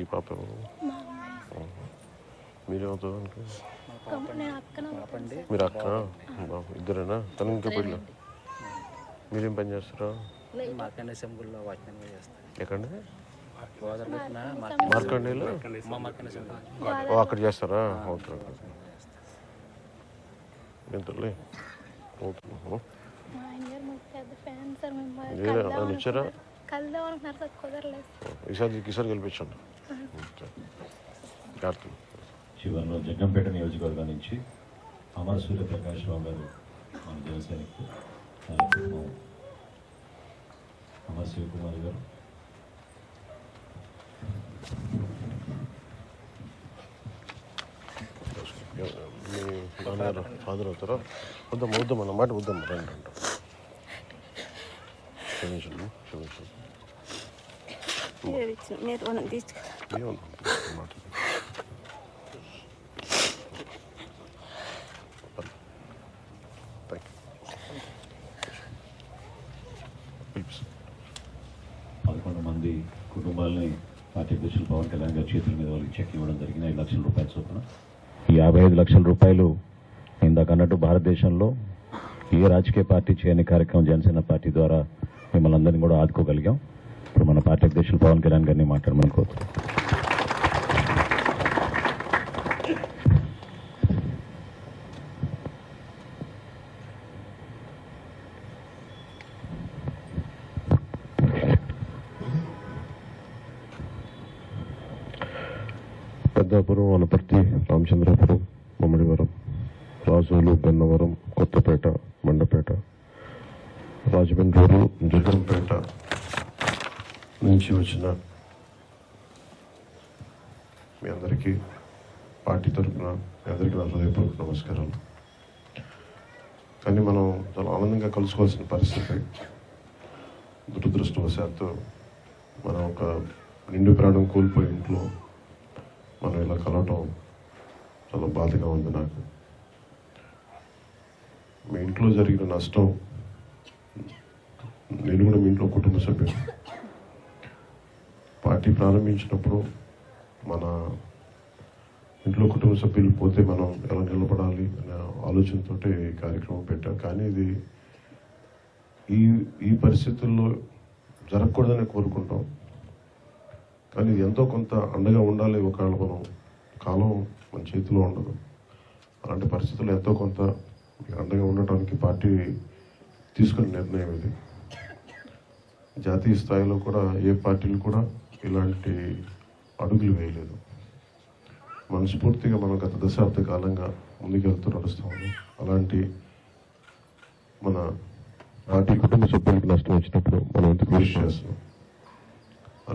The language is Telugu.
ఈ పాప మీరేమవుతుంది మీరు అక్క ఇద్దరేనా? తను ఇంకా పెళ్ళి. మీరేం పని చేస్తారా? ఎక్కడండి? మార్కండేలో అక్కడ చేస్తారా? ఓకే ఎంతలే వచ్చారా? ఈసారి గెలిపించండి. చివరిలో జగ్గంపేట నియోజకవర్గం నుంచి అమర సూర్యప్రకాష్ రావు గారు మన జనసైనికులు, అమర్ శివకుమార్ గారు, మీ నాన్నగారు ఫాదర్ అవుతారా? వద్దమ్మా అన్నమాట, వద్దమ్మా రండి అంట. క్షమించండి క్షమించండి. మంది కుటుంబాలని పార్టీ అధ్యక్షులు పవన్ కళ్యాణ్ గారి చేతుల మీద వాళ్ళకి చెక్ ఇవ్వడం జరిగిన 5 లక్షల రూపాయల చొప్పున. ఈ 55 లక్షల రూపాయలు ఇందాక అన్నట్టు భారతదేశంలో ఏ రాజకీయ పార్టీ చేయని కార్యక్రమం జనసేన పార్టీ ద్వారా మిమ్మల్ని అందరినీ కూడా ఆదుకోగలిగాం. ఇప్పుడు మన పార్టీ అధ్యక్షులు పవన్ కళ్యాణ్ గారిని మాట్లాడమని కోరుతున్నాం. పెద్దాపురం, వనపర్తి, రామచంద్రాపురం, మమ్మడివరం, రాజోలు, గన్నవరం, కొత్తపేట, మండపేట, రాజమండ్రి, జగన్పేట నుంచి వచ్చిన మీ అందరికీ పార్టీ తరఫున మీ అందరికీ నా హృదయపూర్వక నమస్కారాలు. కానీ మనం చాలా ఆనందంగా కలుసుకోవాల్సిన పరిస్థితి. దురదృష్టవశాత్తు మనం ఒక నిండు ప్రాణం కోల్పోయి ఇంట్లో మనం ఇలా కలవటం చాలా బాధగా ఉంది నాకు. మీ ఇంట్లో జరిగిన నష్టం, నేను కూడా మీ ఇంట్లో కుటుంబ సభ్యులు. పార్టీ ప్రారంభించినప్పుడు మన ఇంట్లో కుటుంబ సభ్యులు పోతే మనం ఎలా నిలబడాలి అనే ఆలోచనతో ఈ కార్యక్రమం పెట్టాం. కానీ ఇది ఈ పరిస్థితుల్లో జరగకూడదని కోరుకుంటాం. కానీ ఇది ఎంతో కొంత అండగా ఉండాలి. ఒకవేళ మనం కాలం మన చేతిలో ఉండదు. అలాంటి పరిస్థితుల్లో ఎంతో కొంత అండగా ఉండటానికి పార్టీ తీసుకునే నిర్ణయం ఇది. జాతీయ స్థాయిలో కూడా ఏ పార్టీలు కూడా ఇలాంటి అడుగులు వేయలేదు. మనస్ఫూర్తిగా మనం గత దశాబ్ద కాలంగా ముందుకెళ్తూ నడుస్తూ ఉన్నాం. అలాంటి మన పార్టీ కుటుంబ సభ్యులకు నష్టం వచ్చినప్పుడు మనం ఎంత కృషి చేస్తున్నాం.